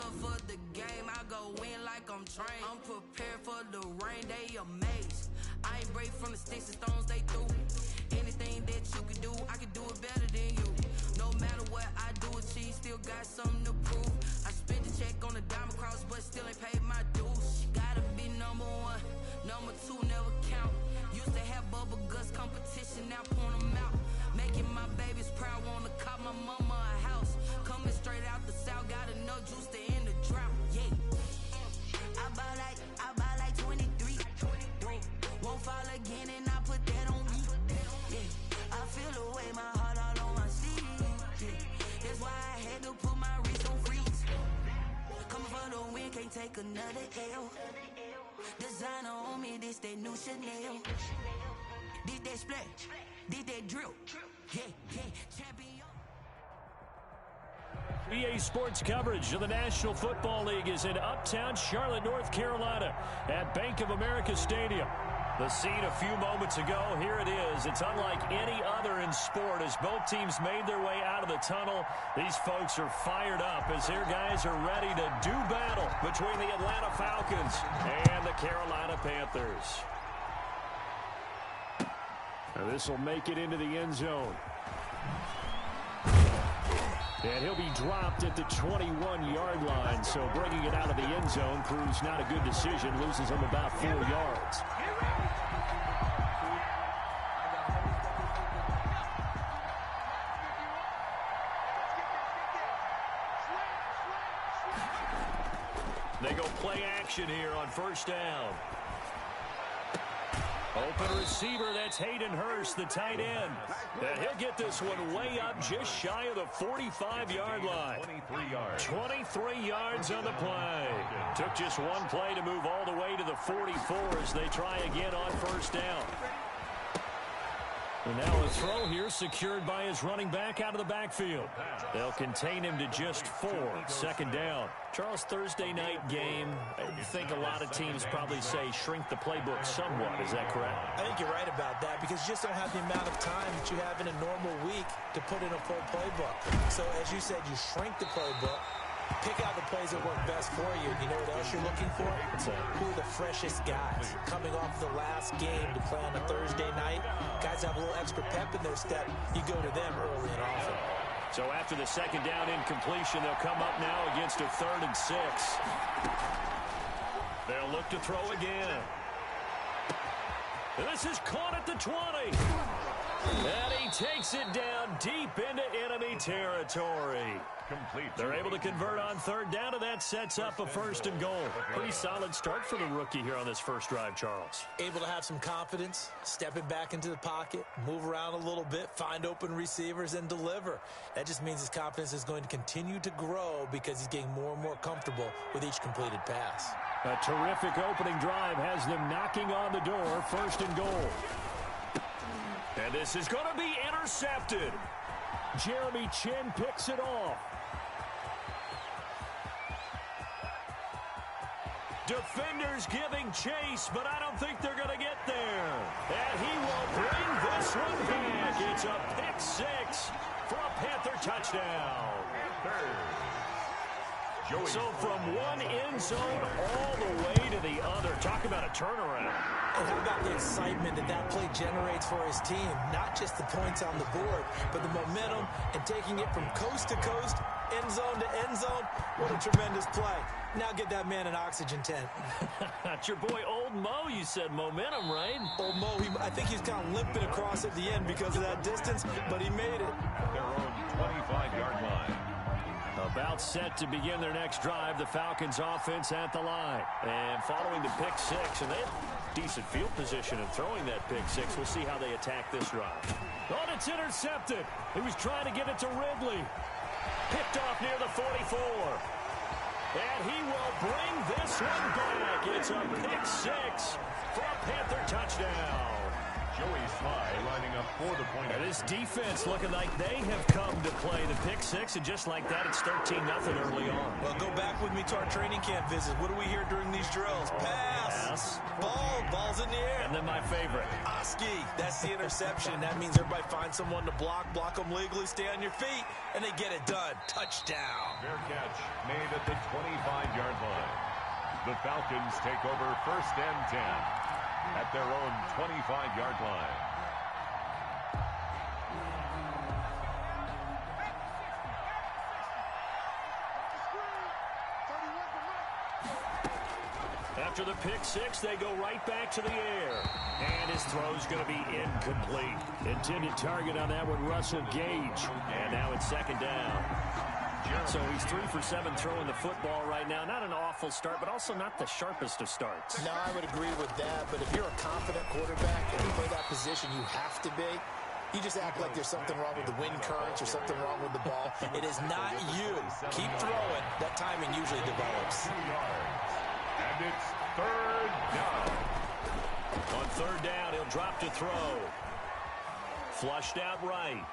love for the game, I go in like I'm trained. I'm prepared for the rain, they amazed. I ain't break from the sticks and stones they threw. Anything that you can do, I can do it better than you. No matter what I do, achieve, still got something to prove. I spent the check on the diamond cross, but still ain't paid my dues. Gotta be number one, number two never count. Used to have bubble guts competition, now point them out. Making my babies proud, wanna cop my mama a house. Coming straight out the south, got enough juice to end the drought. Yeah, I buy like 23. Won't fall again, and I put that on me. Yeah, I feel the way, my heart all on my sleeve. Yeah, that's why I had to put my wrist on freeze. Coming for the win, can't take another L. Designer on me, this that new Chanel. Did that splash, did that drill. Yeah, champion. EA Sports coverage of the National Football League is in Uptown Charlotte, North Carolina at Bank of America Stadium. The scene a few moments ago, here it is. It's unlike any other in sport as both teams made their way out of the tunnel. These folks are fired up as their guys are ready to do battle between the Atlanta Falcons and the Carolina Panthers. Now this will make it into the end zone. And he'll be dropped at the 21-yard line, so bringing it out of the end zone proves not a good decision, loses him about 4 yards. They go play action here on first down. Open receiver, that's Hayden Hurst, the tight end. And he'll get this one way up just shy of the 45-yard line. 23 yards on the play. Took just one play to move all the way to the 44 as they try again on first down. And now a throw here secured by his running back out of the backfield. They'll contain him to just 4. Second down. Charles, Thursday night game, I think a lot of teams probably say shrink the playbook somewhat. Is that correct? I think you're right about that because you just don't have the amount of time that you have in a normal week to put in a full playbook. So as you said, you shrink the playbook. Pick out the plays that work best for you. You know what else you're looking for? Who are the freshest guys coming off the last game to play on a Thursday night? Guys have a little extra pep in their step. You go to them early and often. So after the second down incompletion, they'll come up now against a 3rd and 6. They'll look to throw again. And this is caught at the 20. And he takes it down deep into enemy territory. They're able to convert on 3rd down, and that sets up a 1st and goal. Pretty solid start for the rookie here on this first drive, Charles. Able to have some confidence, stepping back into the pocket, move around a little bit, find open receivers, and deliver. That just means his confidence is going to continue to grow because he's getting more and more comfortable with each completed pass. A terrific opening drive has them knocking on the door, 1st and goal. And this is going to be intercepted. Jeremy Chin picks it off. Defenders giving chase, but I don't think they're going to get there. And he will bring this one back. It's a pick 6 for a Panther touchdown. So from one end zone all the way to the other. Talk about a turnaround. And how about the excitement that play generates for his team? Not just the points on the board, but the momentum and taking it from coast to coast, end zone to end zone. What a tremendous play. Now get that man an oxygen tent. That's your boy Old Mo. You said momentum, right? Old Mo, I think he's kind of limping across at the end because of that distance, but he made it. Their own 25-yard line. About set to begin their next drive, the Falcons offense at the line. And following the pick 6, and they have decent field position in throwing that pick 6. We'll see how they attack this drive. Oh, it's intercepted. He was trying to get it to Ridley. Picked off near the 44. And he will bring this one back. It's a pick 6 for a Panther touchdown. Joey Sly lining up for the point. And this defense looking like they have come to play. The pick six, and just like that, it's 13-0 early on. Well, go back with me to our training camp visit. What do we hear during these drills? Pass. Ball's in the air. And then my favorite. Oski. That's the interception. That means everybody finds someone to block them legally, stay on your feet, and they get it done. Touchdown. Fair catch made at the 25-yard line. The Falcons take over 1st and 10 at their own 25-yard line. After the pick six, they go right back to the air. And his throw's going to be incomplete. Intended target on that one, Russell Gage. And now it's 2nd down. So he's 3 for 7 throwing the football right now. Not an awful start, but also not the sharpest of starts. No, I would agree with that. But if you're a confident quarterback and you play that position, you have to be. You just act like there's something wrong with the wind currents or something wrong with the ball. It is not you. Keep throwing. That timing usually develops. And it's 3rd down. On 3rd down, he'll drop to throw. Flushed out right.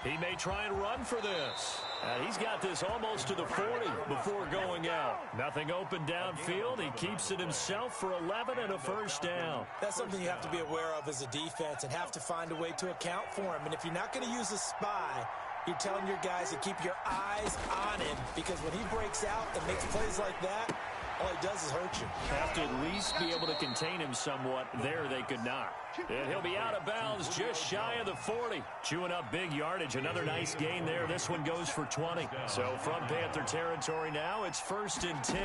He may try and run for this. He's got this almost to the 40 before going out. Nothing open downfield. He keeps it himself for 11 and a 1st down. That's something you have to be aware of as a defense and have to find a way to account for him. And if you're not going to use a spy, you're telling your guys to keep your eyes on him, because when he breaks out and makes plays like that, all he does is hurt you. Have to at least be able to contain him somewhat. There they could not. And he'll be out of bounds just shy of the 40. Chewing up big yardage. Another nice gain there. This one goes for 20. So from Panther territory now, it's 1st and 10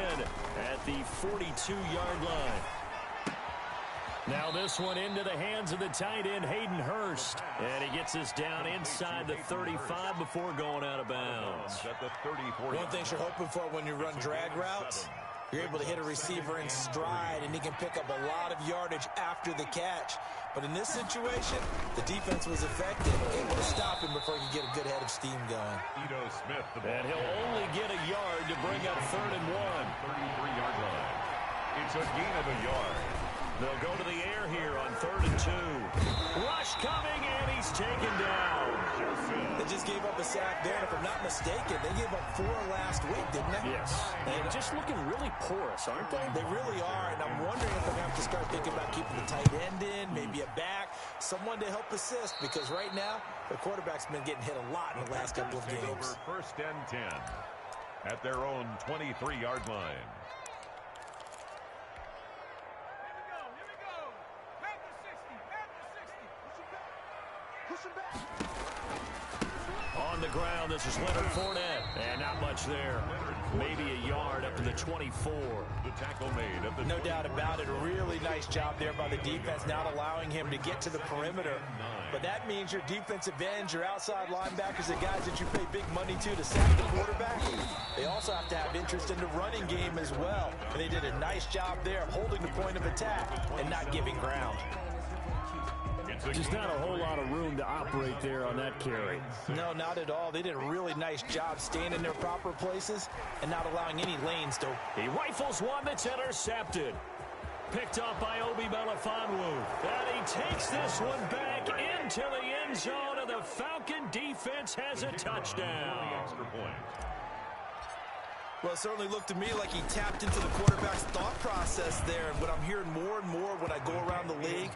at the 42-yard line. Now this one into the hands of the tight end, Hayden Hurst. And he gets us down inside the 35 before going out of bounds. One thing you're hoping for when you run drag routes, you're able to hit a receiver in stride, and he can pick up a lot of yardage after the catch. But in this situation, the defense was effective, able to stop him before he could get a good head of steam going. Ito Smith, and he'll only get a yard to bring up 3rd and 1. 33-yard line. It's a gain of a yard. They'll go to the air here on 3rd and 2. Rush coming, and he's taken down. They just gave up a sack there, and if I'm not mistaken, they gave up 4 last week, didn't they? Yes. They're just looking really porous, aren't they? They really are, and I'm wondering if they're going to have to start thinking about keeping the tight end in, maybe a back, someone to help assist, because right now, the quarterback's been getting hit a lot in the last couple of games. Over 1st and 10 at their own 23-yard line. On the ground, this is Leonard Fournette. And not much there. Maybe a yard up to the 24. The tackle made of the no doubt about it. A really nice job there by the defense, not allowing him to get to the perimeter. But that means your defensive ends, your outside linebackers, the guys that you pay big money to sack the quarterback, they also have to have interest in the running game as well. And they did a nice job there holding the point of attack and not giving ground. Just not a whole lot of room to operate there on that carry. No, not at all. They did a really nice job staying in their proper places and not allowing any lanes to. He rifles one that's intercepted. Picked up by Obi Melifonwu. And he takes this one back into the end zone, and the Falcon defense has a touchdown. Extra point. Well, it certainly looked to me like he tapped into the quarterback's thought process there. And what I'm hearing more and more when I go around the league,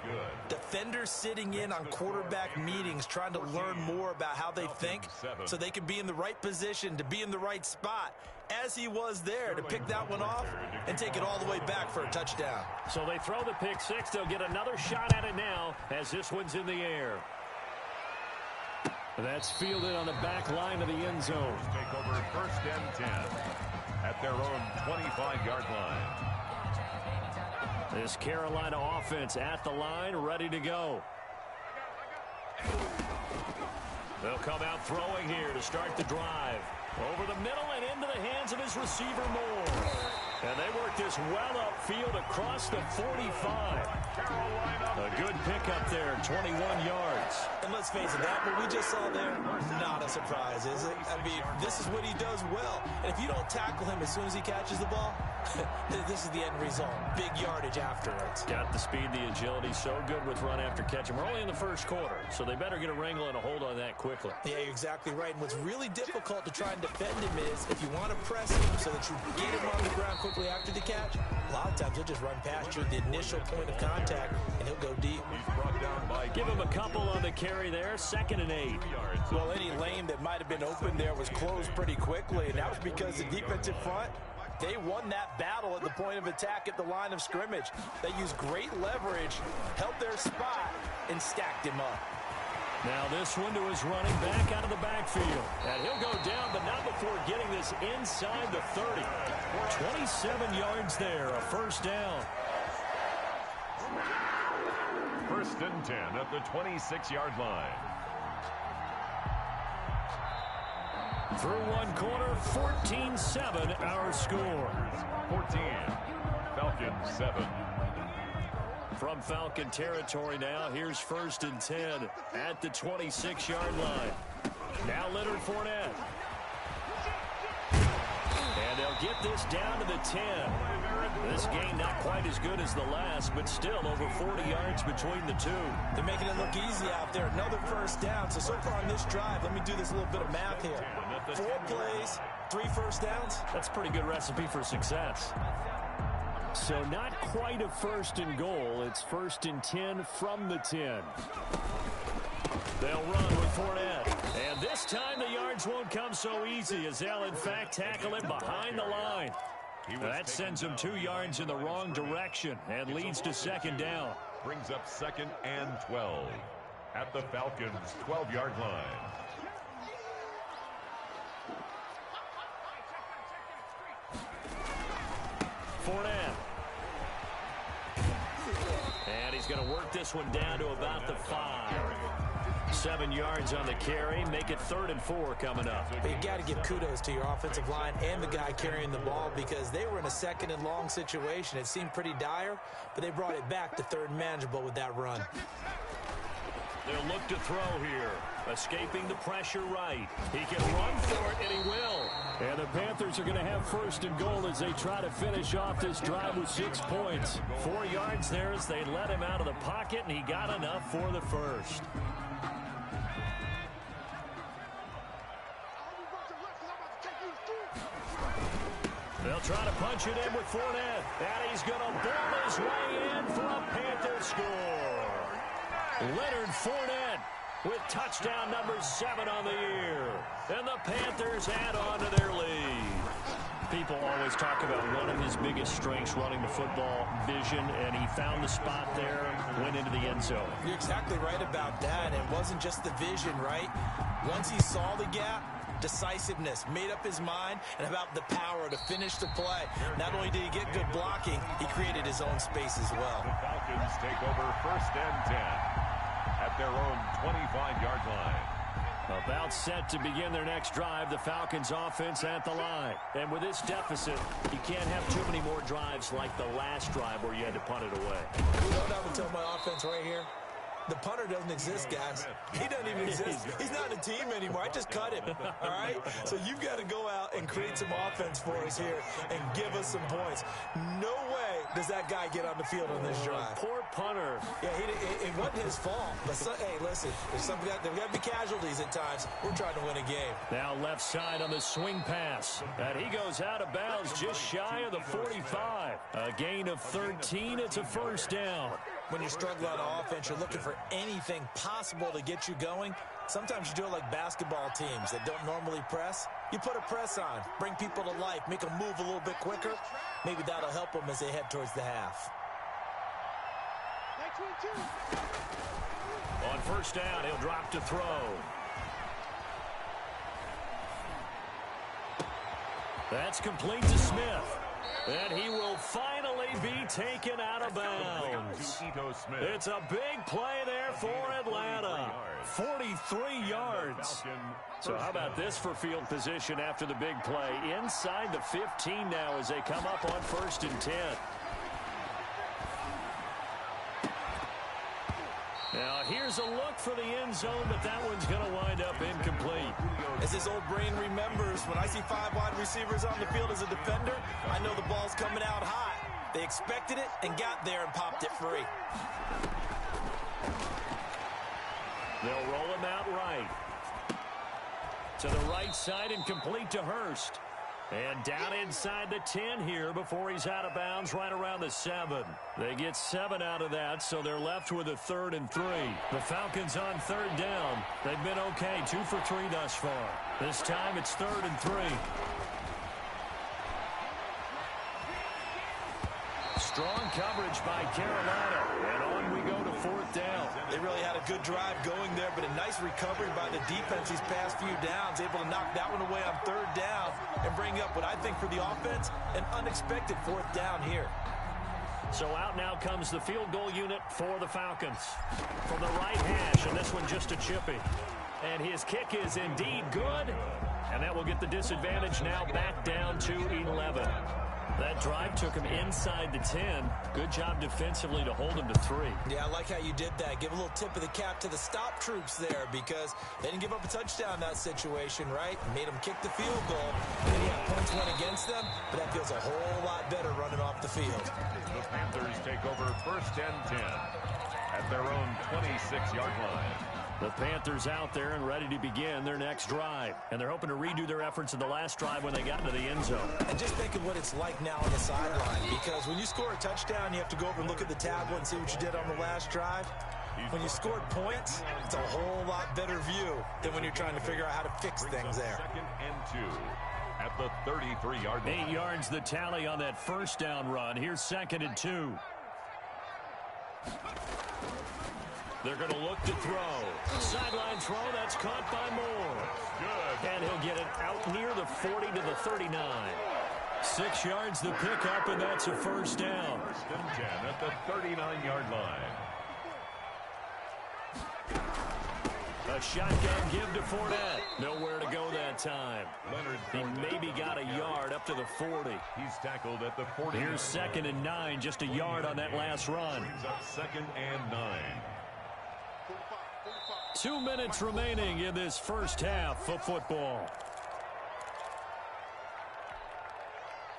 defenders sitting in on quarterback meetings trying to learn more about how they think so they can be in the right position to be in the right spot, as he was there to pick that one off and take it all the way back for a touchdown. So they throw the pick six. They'll get another shot at it now as this one's in the air. That's fielded on the back line of the end zone. Take over 1st and 10 at their own 25-yard line. This Carolina offense at the line, ready to go. They'll come out throwing here to start the drive. Over the middle and into the hands of his receiver, Moore. And they work this well upfield across the 45. A good pickup there, 21 yards. And let's face it, that what we just saw there, not a surprise, is it? I mean, this is what he does well. And if you don't tackle him as soon as he catches the ball, this is the end result. Big yardage afterwards. Got the speed, the agility, so good with run after catch. And we're only in the first quarter, so they better get a wrangle and a hold on that quickly. Yeah, you're exactly right. And what's really difficult to try and defend him is if you want to press him so that you get him on the ground quickly after the catch, a lot of times he'll just run past you at the initial point of contact, and he'll go deep. Give him a couple on the carry there, 2nd and 8. Well, any lane that might have been open there was closed pretty quickly, and that was because the defensive front, they won that battle at the point of attack at the line of scrimmage. They used great leverage, held their spot, and stacked him up. Now this one to his running back out of the backfield. And he'll go down, but not before getting this inside the 30. 27 yards there, a first down. 1st and 10 at the 26-yard line. Through one quarter, 14-7 our score. 14, Falcons 7. From Falcon territory now, here's 1st and 10 at the 26-yard line. Now Leonard Fournette. And they'll get this down to the 10. This game not quite as good as the last, but still over 40 yards between the two. They're making it look easy out there. Another first down. So far on this drive, let me do this little bit of math here. 4 plays, 3 first downs. That's a pretty good recipe for success. So not quite a 1st and goal. It's 1st and 10 from the 10. They'll run with Fournette. And this time the yards won't come so easy as they'll in fact tackle him behind the line. That sends him 2 yards in the wrong direction and leads to 2nd down. Brings up 2nd and 12 at the Falcons' 12-yard line. Fournette. And he's going to work this one down to about the 5. 7 yards on the carry. Make it 3rd and 4 coming up. But you got to give kudos to your offensive line and the guy carrying the ball because they were in a 2nd and long situation. It seemed pretty dire, but they brought it back to 3rd and manageable with that run. They'll look to throw here. Escaping the pressure right. He can run for it, and he will. And the Panthers are going to have 1st and goal as they try to finish off this drive with 6 points. 4 yards there as they let him out of the pocket, and he got enough for the first. They'll try to punch it in with Fournette. And he's going to ball his way in for a Panther score. Leonard Fournette with touchdown number 7 on the year. And the Panthers add on to their lead. People always talk about one of his biggest strengths, running the football, vision, and he found the spot there, went into the end zone. You're exactly right about that. It wasn't just the vision, right? Once he saw the gap, decisiveness, made up his mind, and about the power to finish the play. Not only did he get good blocking, he created his own space as well. The Falcons take over 1st and 10 at their own 25-yard line. About set to begin their next drive, the Falcons offense at the line. And with this deficit, you can't have too many more drives like the last drive where you had to punt it away. You know what I would tell my offense right here? The punter doesn't exist, guys. He doesn't even exist. He's not a team anymore. I just cut him, all right? So you've got to go out and create some offense for us here and give us some points. No way does that guy get on the field on this drive. Poor punter. Yeah, it wasn't his fault. But, hey, listen, there's got to be casualties at times. We're trying to win a game. Now left side on the swing pass. And he goes out of bounds just shy of the 45. A gain of 13. It's a first down. When you're struggling on offense, you're looking for anything possible to get you going. Sometimes you do it like basketball teams that don't normally press. You put a press on, bring people to life, make them move a little bit quicker. Maybe that'll help them as they head towards the half. On first down, he'll drop to throw. That's complete to Smith. And he will finally be taken out of bounds. It's a big play there for Atlanta. 43 yards. So how about this for field position after the big play? Inside the 15 now as they come up on 1st and 10. Now, here's a look for the end zone, but that one's going to wind up incomplete. As this old brain remembers, when I see 5 wide receivers on the field as a defender, I know the ball's coming out hot. They expected it and got there and popped it free. They'll roll him out right. To the right side and complete to Hurst. And down inside the 10 here before he's out of bounds right around the 7. They get 7 out of that, so they're left with a 3rd and 3. The Falcons on 3rd down. They've been okay, 2 for 3 thus far. This time it's 3rd and 3. Strong coverage by Carolina. And on we go to 4th down. They really had a good drive going there, but a nice recovery by the defense these past few downs. Able to knock that one away on 3rd down and bring up what I think for the offense, an unexpected 4th down here. So out now comes the field goal unit for the Falcons. From the right hash, and this one just a chippy. And his kick is indeed good. And that will get the disadvantage now back down to 11. That drive took him inside the 10. Good job defensively to hold him to 3. Yeah, I like how you did that. Give a little tip of the cap to the stop troops there because they didn't give up a touchdown in that situation, right? Made them kick the field goal. And yeah, points went against them, but that feels a whole lot better running off the field. The Panthers take over 1st and 10 at their own 26-yard line. The Panthers out there and ready to begin their next drive. And they're hoping to redo their efforts in the last drive when they got into the end zone. And just think of what it's like now on the sideline. Because when you score a touchdown, you have to go over and look at the tablet and see what you did on the last drive. When you scored points, it's a whole lot better view than when you're trying to figure out how to fix things there. 2nd and 2 at the 33-yard line. 8 yards the tally on that 1st down run. Here's 2nd and 2. They're going to look to throw. Sideline throw, that's caught by Moore. Good. And he'll get it out near the 40 to the 39. 6 yards the pickup, and that's a 1st down. 1st and 10 at the 39-yard line. A shotgun give to Fournette. Nowhere to go that time. He maybe got a yard up to the 40. He's tackled at the 40. Here's 2nd and 9, just a yard on that last run. Brings up 2nd and 9. 2 minutes remaining in this first half of football.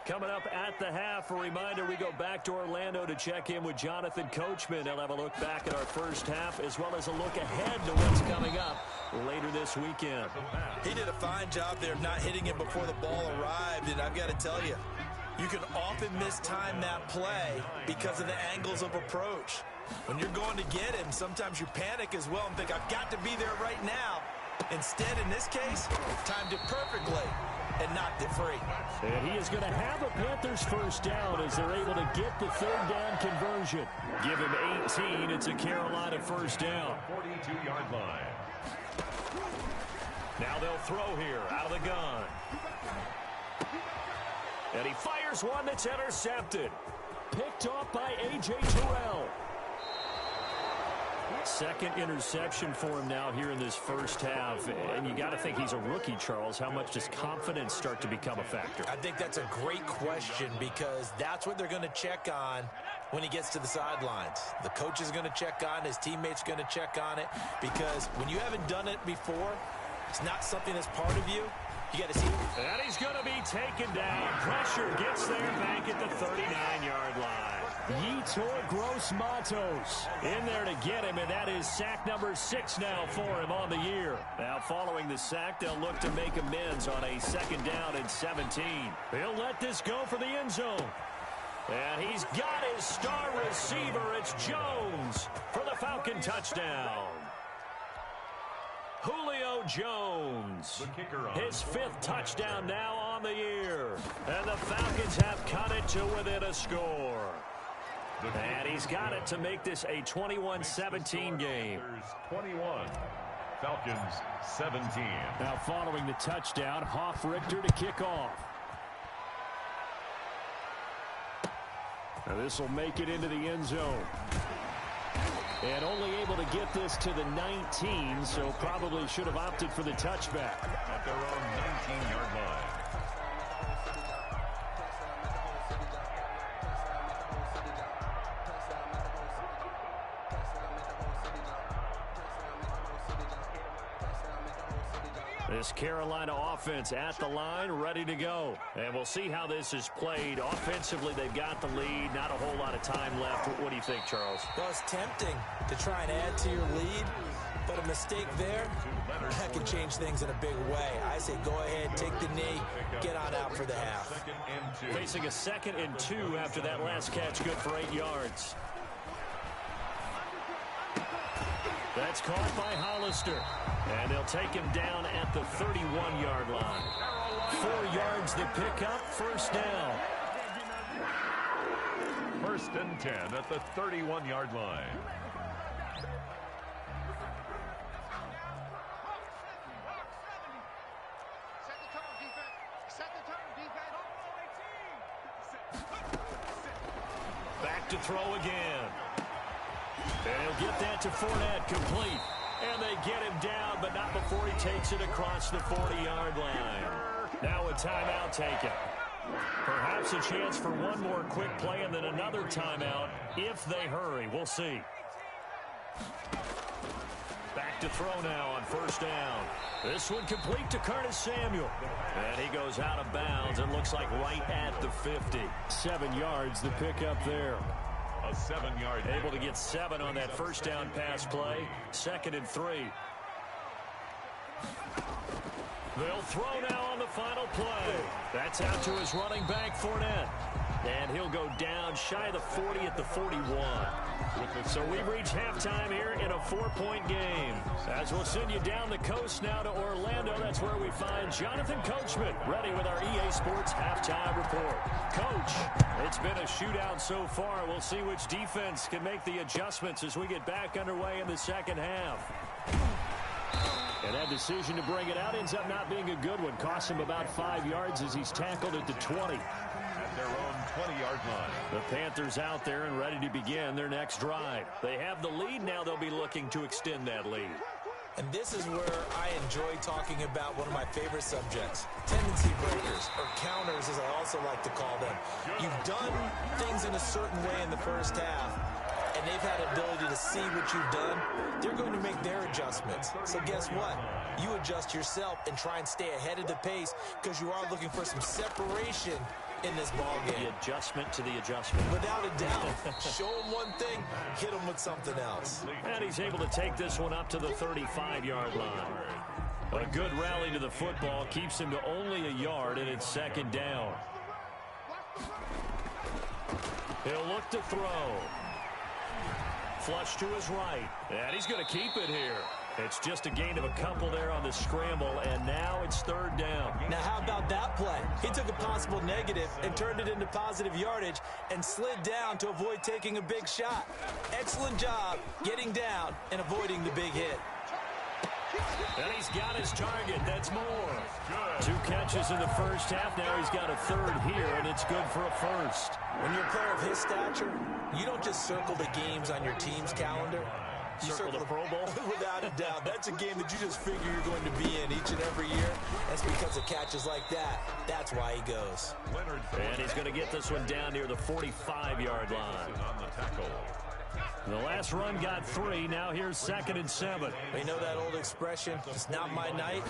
Coming up at the half, a reminder, we go back to Orlando to check in with Jonathan Coachman. He'll have a look back at our first half as well as a look ahead to what's coming up later this weekend. He did a fine job there of not hitting him before the ball arrived, and I've got to tell you, you can often mistime that play because of the angles of approach. When you're going to get him, sometimes you panic as well and think, I've got to be there right now. Instead, in this case, timed it perfectly and knocked it free. And he is going to have a Panthers 1st down as they're able to get the 3rd down conversion. Give him 18. It's a Carolina 1st down. 42-yard line. Now they'll throw here out of the gun. And he fires one that's intercepted. Picked off by A.J. Terrell. 2nd interception for him now here in this first half. And you got to think he's a rookie, Charles. How much does confidence start to become a factor? I think that's a great question because that's what they're going to check on when he gets to the sidelines. The coach is going to check on, his teammates going to check on it because when you haven't done it before, it's not something that's part of you. You got to see. And he's going to be taken down. Pressure gets there back at the 39-yard line. Yetur Gross-Matos in there to get him, and that is sack number 6 now for him on the year. Now following the sack, they'll look to make amends on a 2nd down and 17. He'll let this go for the end zone. And he's got his star receiver. It's Jones for the Falcon touchdown. Julio Jones, his 5th touchdown now on the year. And the Falcons have cut it to within a score. And he's got it to make this a 21-17 game. 21, Falcons 17. Now following the touchdown, Hoff Richter to kick off. Now this will make it into the end zone. And only able to get this to the 19, so probably should have opted for the touchback. At their own 19-yard line. This Carolina offense at the line, ready to go. And we'll see how this is played. Offensively, they've got the lead. Not a whole lot of time left. What do you think, Charles? Well, it's tempting to try and add to your lead, but a mistake there, that can change things in a big way. I say go ahead, take the knee, get on out for the half. Facing a 2nd and 2 after that last catch, good for 8 yards. That's caught by Hollister. And they'll take him down at the 31-yard line. 4 yards the pickup, first down. 1st and 10 at the 31-yard line. Back to throw again. And he'll get that to Fournette, complete. And they get him down, but not before he takes it across the 40-yard line. Now a timeout taken. Perhaps a chance for one more quick play and then another timeout if they hurry. We'll see. Back to throw now on first down. This one complete to Curtis Samuel. And he goes out of bounds. It looks like right at the 50. 7 yards the pickup there. A 7-yard. Able to get 7 on that first down pass play. 2nd and 3. They'll throw now on the final play. That's out to his running back, Fournette. And he'll go down shy of the 40 at the 41. So we've reached halftime here in a 4-point game. As we'll send you down the coast now to Orlando, that's where we find Jonathan Coachman ready with our EA Sports halftime report. Coach, it's been a shootout so far. We'll see which defense can make the adjustments as we get back underway in the second half. And that decision to bring it out ends up not being a good one. Costs him about 5 yards as he's tackled at the 20. At their own 20-yard line. The Panthers out there and ready to begin their next drive. They have the lead. Now they'll be looking to extend that lead. And this is where I enjoy talking about one of my favorite subjects, tendency breakers, or counters as I also like to call them. You've done things in a certain way in the first half, and they've had an ability to see what you've done. They're going to make their adjustments. So guess what? You adjust yourself and try and stay ahead of the pace because you are looking for some separation in this ball game. The adjustment to the adjustment. Without a doubt. Show him one thing, hit him with something else. And he's able to take this one up to the 35-yard line. A good rally to the football keeps him to only a yard, and it's 2nd down. He'll look to throw. Flush to his right. And he's going to keep it here. It's just a gain of a couple there on the scramble, and now it's 3rd down. Now, how about that play? He took a possible negative and turned it into positive yardage and slid down to avoid taking a big shot. Excellent job getting down and avoiding the big hit. And he's got his target. That's more. 2 catches in the first half. Now he's got a 3rd here, and it's good for a 1st. When you're a player of his stature, you don't just circle the games on your team's calendar. You circle the Pro Bowl? Without a doubt. That's a game that you just figure you're going to be in each and every year. That's because of catches like that. That's why he goes. And he's going to get this one down near the 45-yard line. On the tackle. The last run got 3. Now here's 2nd and 7. You know that old expression, it's not my night?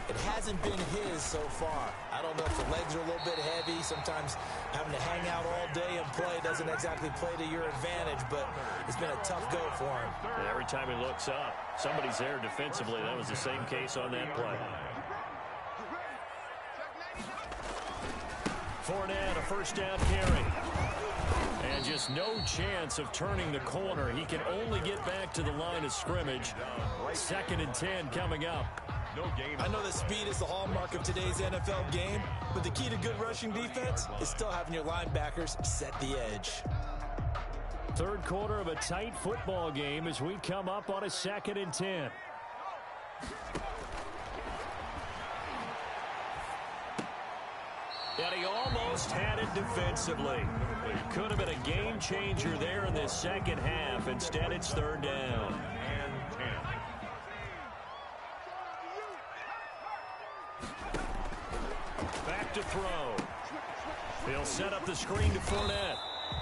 It hasn't been his so far. I don't know if the legs are a little bit heavy. Sometimes having to hang out all day and play doesn't exactly play to your advantage, but it's been a tough go for him. And every time he looks up, somebody's there defensively. That was the same case on that play. Fournette, a first down carry. And just no chance of turning the corner. He can only get back to the line of scrimmage. 2nd and 10 coming up. No game. I know that speed is the hallmark of today's NFL game, but the key to good rushing defense is still having your linebackers set the edge. 3rd quarter of a tight football game as we come up on a 2nd and 10. And he almost had it defensively. Could have been a game changer there in this second half. Instead, it's third down. And 10. Back to throw. He'll set up the screen to Fournette.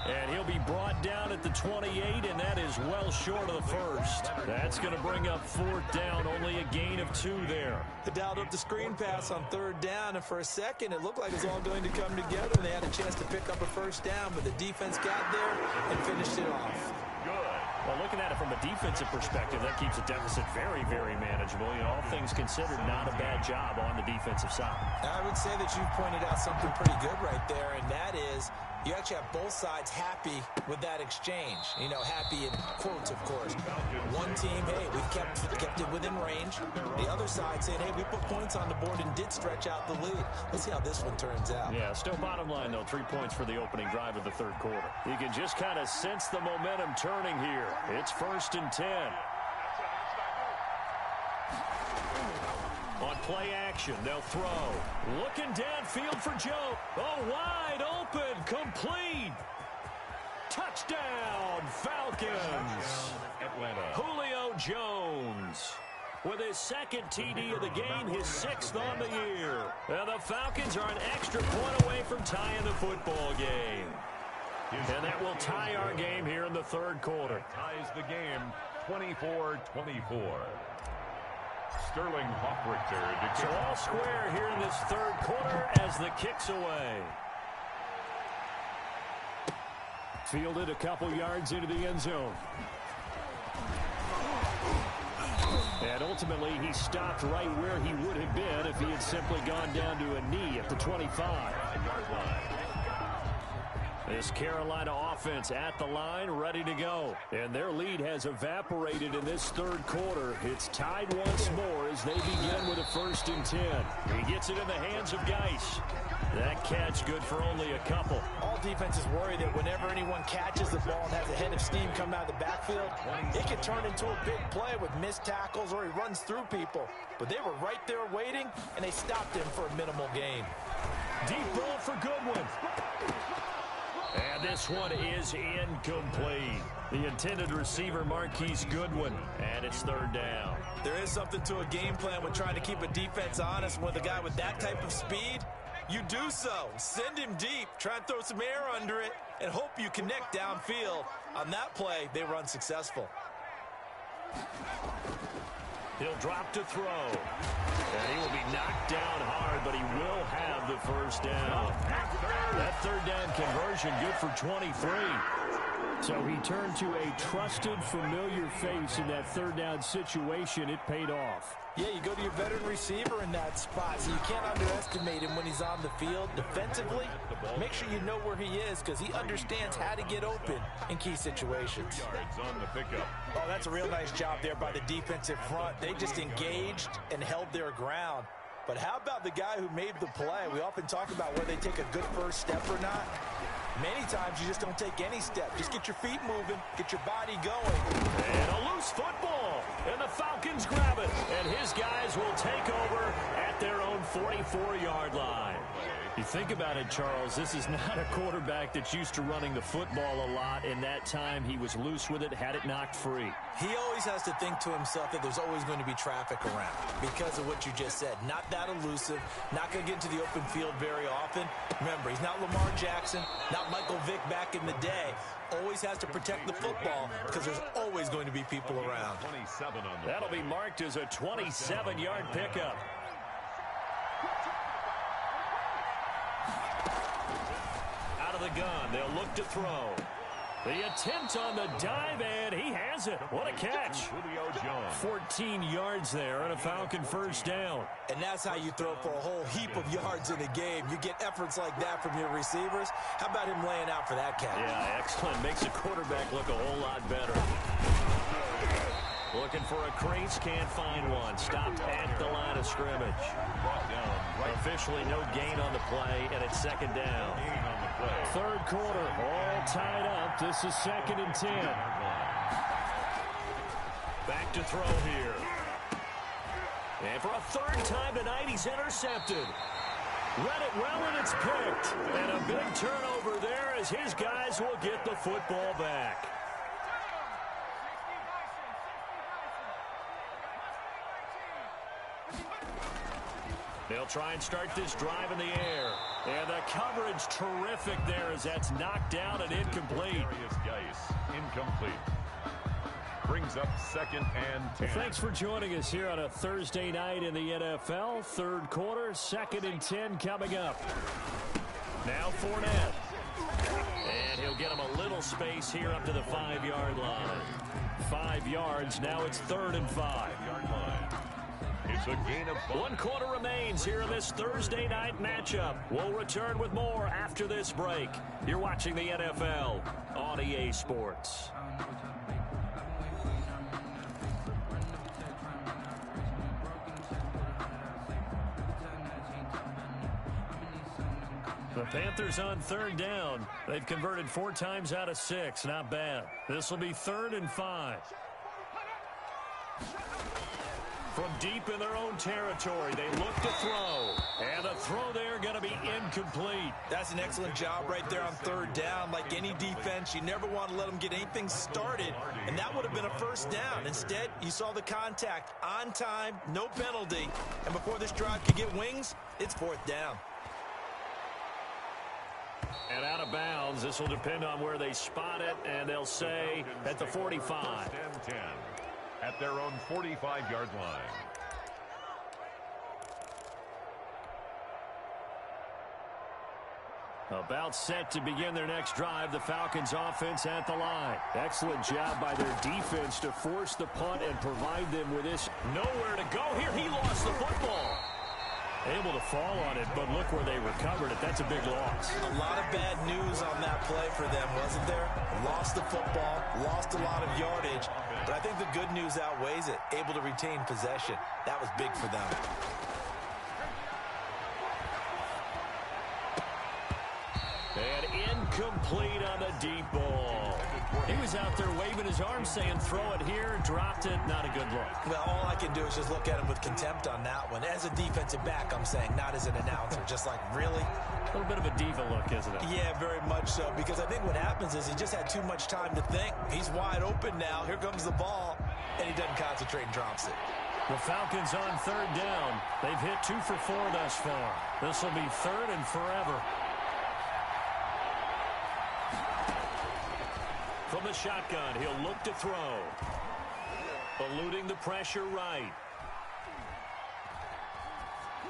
And he'll be brought down at the 28, and that is well short of the first. That's going to bring up fourth down, only a gain of 2 there. They dialed up the screen pass on third down, and for a second it looked like it was all going to come together, and they had a chance to pick up a first down, but the defense got there and finished it off. Well, looking at it from a defensive perspective, that keeps the deficit very, very manageable. You know, all things considered, not a bad job on the defensive side. I would say that you've pointed out something pretty good right there, and that is you actually have both sides happy with that exchange. You know, happy in quotes, of course. One team, hey, we've kept it within range. The other side saying, hey, we put points on the board and did stretch out the lead. Let's see how this one turns out. Yeah, still bottom line, though, 3 points for the opening drive of the third quarter. You can just kind of sense the momentum turning here. It's 1st and 10. On play action, they'll throw. Looking downfield for Joe. Oh, wide open, complete. Touchdown, Falcons. Atlanta. Julio Jones with his second TD of the game, his 6th on the year. And the Falcons are an extra point away from tying the football game. And that will tie our game here in the third quarter. Ties the game 24-24. Sterling Hoffrichter. So all square here in this third quarter as the kick's away. Fielded a couple yards into the end zone. And ultimately, he stopped right where he would have been if he had simply gone down to a knee at the 25-yard line. This Carolina offense at the line, ready to go. And their lead has evaporated in this third quarter. It's tied once more as they begin with a 1st and 10. He gets it in the hands of Geis. That catch good for only a couple. All defenses worry that whenever anyone catches the ball and has a head of steam come out of the backfield, it can turn into a big play with missed tackles or he runs through people. But they were right there waiting, and they stopped him for a minimal gain. Deep ball for Goodwin. And this one is incomplete. The intended receiver, Marquise Goodwin, and it's third down. There is something to a game plan with trying to keep a defense honest. With a guy with that type of speed, you do so. Send him deep, try and throw some air under it, and hope you connect downfield. On that play, they were unsuccessful. He'll drop to throw. And he will be knocked down hard, but he will have the first down. That third down conversion good for 23. So he turned to a trusted, familiar face in that third down situation. It paid off. Yeah, you go to your veteran receiver in that spot, so you can't underestimate him when he's on the field. Defensively, make sure you know where he is because he understands how to get open in key situations. On the pickup. Oh, that's a real nice job there by the defensive front. They just engaged and held their ground. But how about the guy who made the play? We often talk about whether they take a good first step or not. Many times you just don't take any step. Just get your feet moving, get your body going. And a loose football. And the Falcons grab it. And his guys will take over at their own 44-yard line. You think about it, Charles, this is not a quarterback that's used to running the football a lot. In that time, he was loose with it, had it knocked free. He always has to think to himself that there's always going to be traffic around because of what you just said. Not that elusive, not going to get into the open field very often. Remember, he's not Lamar Jackson, not Michael Vick back in the day. Always has to protect the football because there's always going to be people around. 27 on the That'll be marked as a 27-yard pickup. Out of the gun, they'll look to throw. The attempt on the dive, and he has it. What a catch. 14 yards there on a Falcon first down. And that's how you throw for a whole heap of yards in a game. You get efforts like that from your receivers. How about him laying out for that catch? Yeah, excellent. Makes the quarterback look a whole lot better. Looking for a crease, can't find one. Stopped at the line of scrimmage. Officially no gain on the play, and it's second down. Third quarter, all tied up. This is 2nd and 10. Back to throw here. And for a third time tonight, he's intercepted. Read it well, and it's picked. And a big turnover there as his guys will get the football back. They'll try and start this drive in the air. And the coverage terrific there as that's knocked down and incomplete. Incomplete. Brings up 2nd and 10. Thanks for joining us here on a Thursday night in the NFL. Third quarter, 2nd and 10 coming up. Now Fournette. And he'll get him a little space here up to the 5-yard line. 5 yards. Now it's 3rd and 5. It's a gain of 1 quarter remains here in this Thursday night matchup. We'll return with more after this break. You're watching the NFL on EA Sports. The Panthers on 3rd down. They've converted 4 times out of 6. Not bad. This will be 3rd and 5. From deep in their own territory, they look to throw. And the throw there going to be incomplete. That's an excellent job right there on 3rd down. Like any defense, you never want to let them get anything started. And that would have been a 1st down. Instead, you saw the contact on time, no penalty. And before this drive could get wings, it's 4th down. And out of bounds. This will depend on where they spot it. And they'll say at the 45. 10 at their own 45-yard line. About set to begin their next drive. The Falcons offense at the line. Excellent job by their defense to force the punt and provide them with this. Nowhere to go here. He lost the football. Able to fall on it, but look where they recovered it. That's a big loss. A lot of bad news on that play for them, wasn't there? Lost the football, lost a lot of yardage, but I think the good news outweighs it. Able to retain possession. That was big for them. And incomplete on the deep ball. He was out there waving his arms saying throw it here, dropped it, not a good look. Well, all I can do is just look at him with contempt on that one. As a defensive back, I'm saying, not as an announcer. Just like, really? A little bit of a diva look, isn't it? Yeah, very much so, because I think what happens is he just had too much time to think. He's wide open now. Here comes the ball, and he doesn't concentrate and drops it. The Falcons on 3rd down. They've hit 2 for 4 thus far. This will be 3rd and forever. From the shotgun, he'll look to throw. Eluding the pressure right.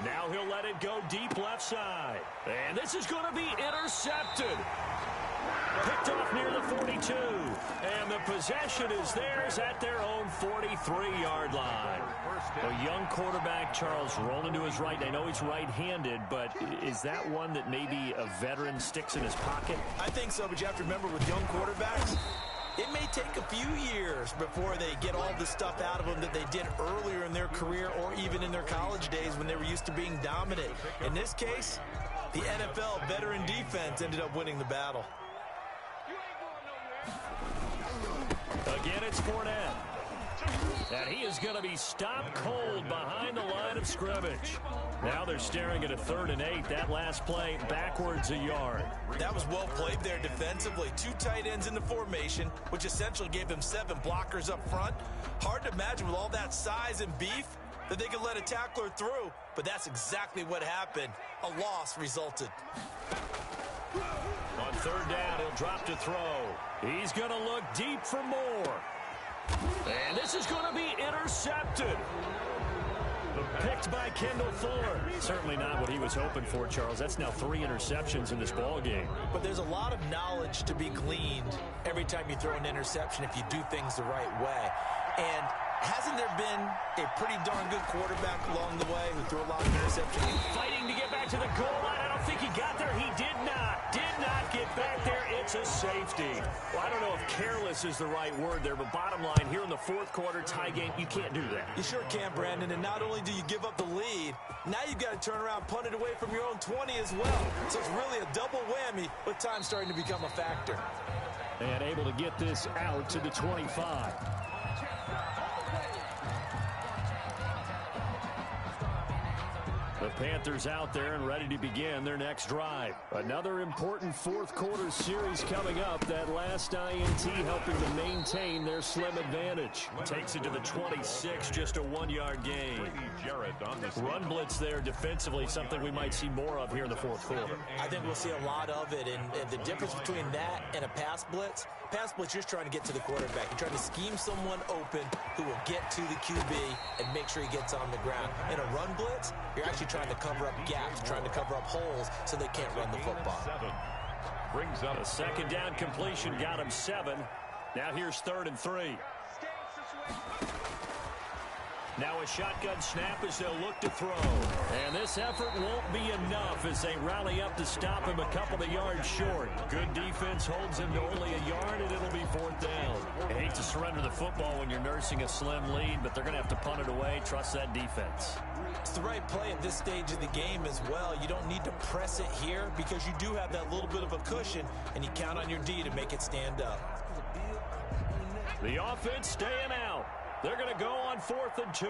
Now he'll let it go deep left side. And this is going to be intercepted. Picked off near the 42. And the possession is theirs at their own 43-yard line. A young quarterback, Charles, rolling to his right. I know he's right-handed, but is that one that maybe a veteran sticks in his pocket? I think so, but you have to remember with young quarterbacks, it may take a few years before they get all the stuff out of them that they did earlier in their career or even in their college days when they were used to being dominant. In this case, the NFL veteran defense ended up winning the battle. Again, it's Fournette. And he is going to be stopped cold behind the line of scrimmage. Now they're staring at a 3rd and 8. That last play backwards a yard. That was well played there defensively. 2 tight ends in the formation, which essentially gave them 7 blockers up front. Hard to imagine with all that size and beef that they could let a tackler through, but that's exactly what happened. A loss resulted. On 3rd down, he'll drop to throw. He's going to look deep for more. And this is going to be intercepted. Picked by Kendall Fuller. Certainly not what he was hoping for, Charles. That's now 3 interceptions in this ball game. But there's a lot of knowledge to be gleaned every time you throw an interception if you do things the right way. And hasn't there been a pretty darn good quarterback along the way who threw a lot of interceptions? Fighting to get back to the goal line. I don't think he got there. He did not. Did not get back there. It's a safety. Well, I don't know if careless is the right word there, but bottom line, here in the 4th quarter tie game, you can't do that. You sure can, Brandon. And not only do you give up the lead, now you've got to turn around, punt it away from your own 20 as well. So it's really a double whammy with time starting to become a factor. And able to get this out to the 25. The Panthers out there and ready to begin their next drive. Another important fourth quarter series coming up. That last INT helping to maintain their slim advantage. Takes it to the 26, just a 1-yard gain. Run blitz there defensively, something we might see more of here in the fourth quarter. I think we'll see a lot of it, and the difference between that and a pass blitz, you're just trying to get to the quarterback. You're trying to scheme someone open who will get to the QB and make sure he gets on the ground. In a run blitz, you're actually trying to cover up gaps, trying to cover up holes so they can't run the football. Brings up a second down completion, got him 7. Now here's 3rd and 3. Now a shotgun snap as they'll look to throw. And this effort won't be enough as they rally up to stop him a couple of yards short. Good defense holds him to only a yard, and it'll be 4th down. I hate to surrender the football when you're nursing a slim lead, but they're going to have to punt it away. Trust that defense. It's the right play at this stage of the game as well. You don't need to press it here because you do have that little bit of a cushion, and you count on your D to make it stand up. The offense staying out. They're going to go on 4th and 2.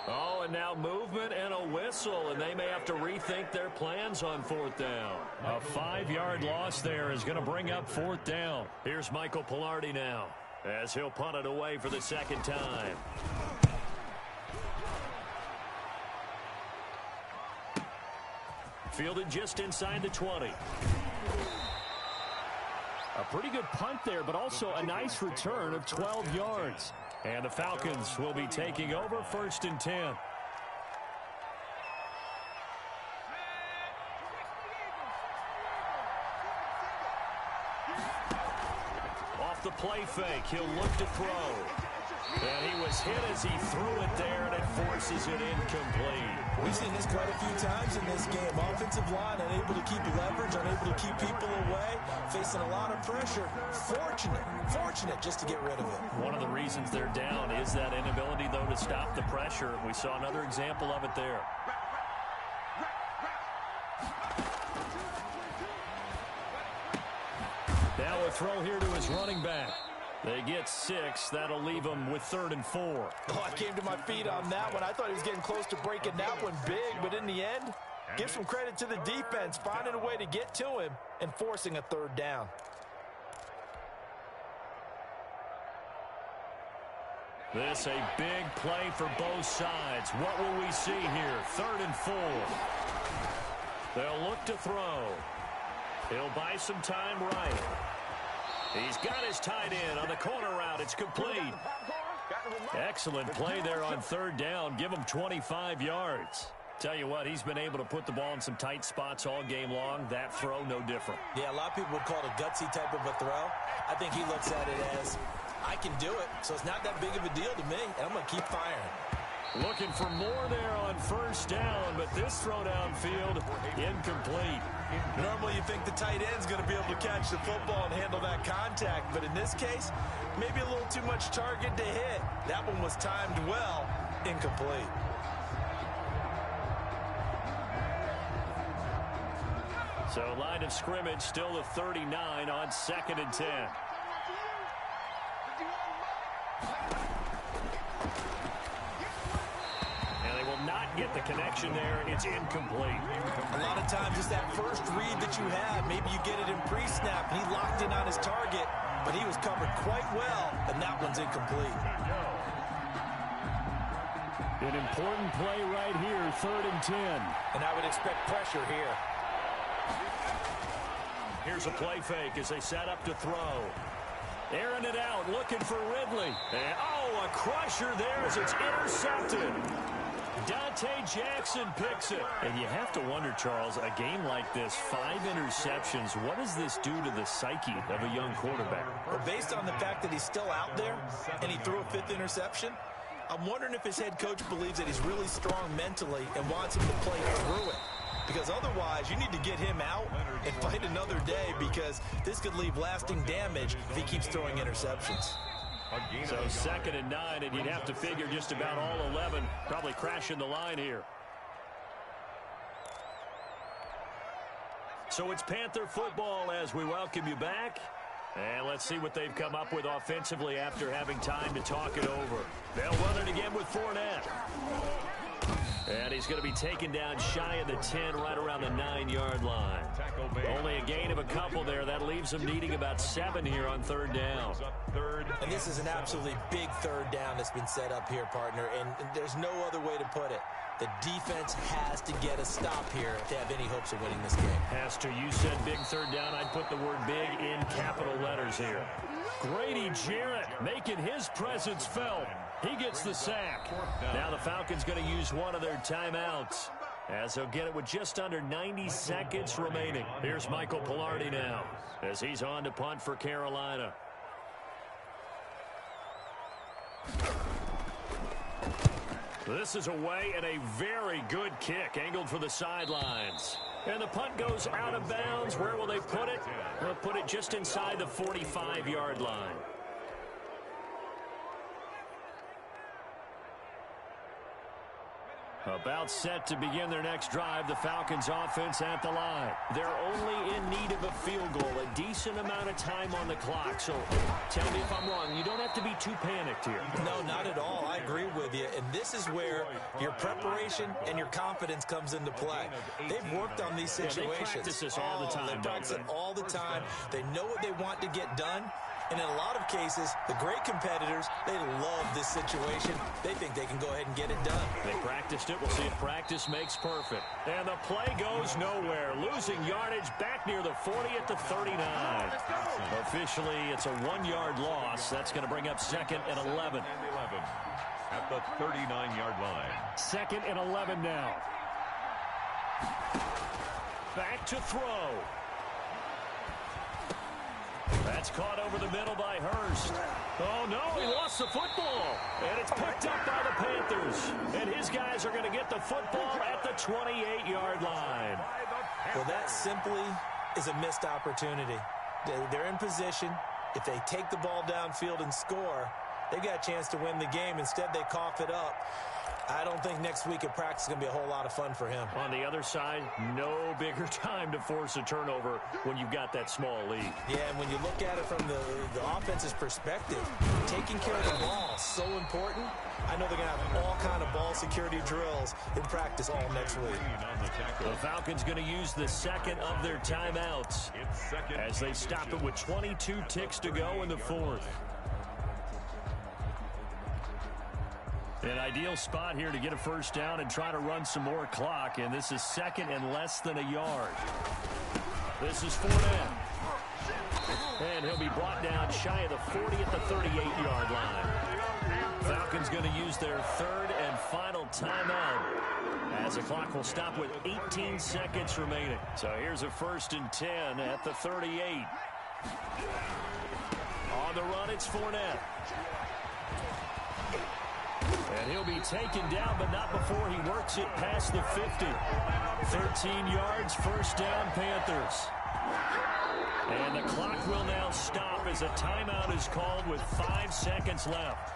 Oh, and now movement and a whistle, and they may have to rethink their plans on 4th down. A 5-yard loss there is going to bring up 4th down. Here's Michael Pilardi now as he'll punt it away for the second time. Fielded just inside the 20. A pretty good punt there, but also a nice return of 12 yards. And the Falcons will be taking over 1st and 10. Off the play fake, he'll look to throw. And he was hit as he threw it there, and it forces it incomplete. We've seen this quite a few times in this game. Offensive line unable to keep leverage, unable to keep people away, facing a lot of pressure. Fortunate just to get rid of it. One of the reasons they're down is that inability, though, to stop the pressure. We saw another example of it there. Now a throw here to his running back. They get 6. That'll leave them with 3rd and 4. Oh, I came to my feet on that one. I thought he was getting close to breaking that one big, but in the end, give some credit to the defense, finding a way to get to him and forcing a 3rd down. This a big play for both sides. What will we see here? 3rd and 4. They'll look to throw. He'll buy some time right. He's got his tight end on the corner route. It's complete. Excellent play there on 3rd down. Give him 25 yards. Tell you what, he's been able to put the ball in some tight spots all game long. That throw, no different. Yeah, a lot of people would call it a gutsy type of a throw. I think he looks at it as, I can do it, so it's not that big of a deal to me, and I'm going to keep firing. Looking for more there on 1st down, but this throw downfield, incomplete. Normally you think the tight end's going to be able to catch the football and handle that contact, but in this case, maybe a little too much target to hit. That one was timed well, incomplete. So line of scrimmage still the 39 on 2nd and 10. Get the connection there. It's incomplete. A lot of times it's that first read that you have. Maybe you get it in pre-snap, and he locked in on his target, but he was covered quite well, and that one's incomplete. An important play right here, 3rd and 10. And I would expect pressure here. Here's a play fake as they set up to throw. Airing it out, looking for Ridley. And, oh, a crusher there as it's intercepted. Dante Jackson picks it. And you have to wonder, Charles, a game like this, 5 interceptions, what does this do to the psyche of a young quarterback? Well, based on the fact that he's still out there and he threw a 5th interception, I'm wondering if his head coach believes that he's really strong mentally and wants him to play through it. Because otherwise, you need to get him out and fight another day, because this could leave lasting damage if he keeps throwing interceptions. So 2nd and 9, and you'd have to figure just about all 11 probably crashing the line here. So it's Panther football as we welcome you back. And let's see what they've come up with offensively after having time to talk it over. They'll run it again with Fournette. And he's going to be taken down shy of the 10, right around the 9-yard line. Only a gain of a couple there. That leaves him needing about 7 here on third down. And this is an absolutely big third down that's been set up here, partner, and there's no other way to put it. The defense has to get a stop here if they have any hopes of winning this game. Pastor, you said big third down. I'd put the word big in capital letters here. Grady Jarrett making his presence felt. He gets the sack. Now the Falcons going to use one of their timeouts, as they'll get it with just under 90 seconds remaining. Here's Michael Pilardi now, as he's on to punt for Carolina. This is away, and a very good kick angled for the sidelines. And the punt goes out of bounds. Where will they put it? They'll put it just inside the 45-yard line. About set to begin their next drive, the Falcons offense at the line. They're only in need of a field goal, a decent amount of time on the clock. So tell me if I'm wrong. You don't have to be too panicked here. No, not at all. I agree with you. And this is where your preparation and your confidence comes into play. They've worked on these situations. They practice this all the time. They practice it all the time. They know what they want to get done. And in a lot of cases, the great competitors, they love this situation. They think they can go ahead and get it done. They practiced it. We'll see if practice makes perfect. And the play goes nowhere. Losing yardage back near the 40 at the 39. Officially, it's a 1-yard loss. That's going to bring up 2nd and 11. At the 39-yard line. 2nd and 11 now. Back to throw. That's caught over the middle by Hurst. Oh, no, he lost the football. And it's picked up by the Panthers. And his guys are going to get the football at the 28-yard line. Well, that simply is a missed opportunity. They're in position. If they take the ball downfield and score, they got a chance to win the game. Instead, they cough it up. I don't think next week at practice is going to be a whole lot of fun for him. On the other side, no bigger time to force a turnover when you've got that small lead. Yeah, and when you look at it from the offense's perspective, taking care of the ball is so important. I know they're going to have all kind of ball security drills in practice all next week. The Falcons going to use the 2nd of their timeouts as they stop it with 22 ticks to go in the 4th. An ideal spot here to get a first down and try to run some more clock, and this is 2nd and less than a yard. This is Fournette. And he'll be brought down shy of the 40 at the 38-yard line. Falcons going to use their 3rd and final timeout, as the clock will stop with 18 seconds remaining. So here's a 1st and 10 at the 38. On the run, it's Fournette. And he'll be taken down, but not before he works it past the 50. 13 yards, first down, Panthers. And the clock will now stop as a timeout is called with 5 seconds left.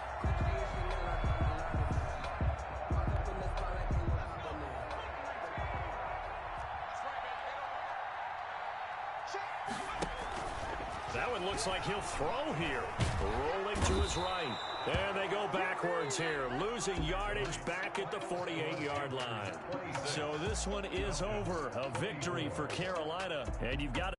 That one looks like he'll throw here. Rolling to his right. And they go backwards here. Losing yardage back at the 48-yard line. So this one is over. A victory for Carolina. And you've got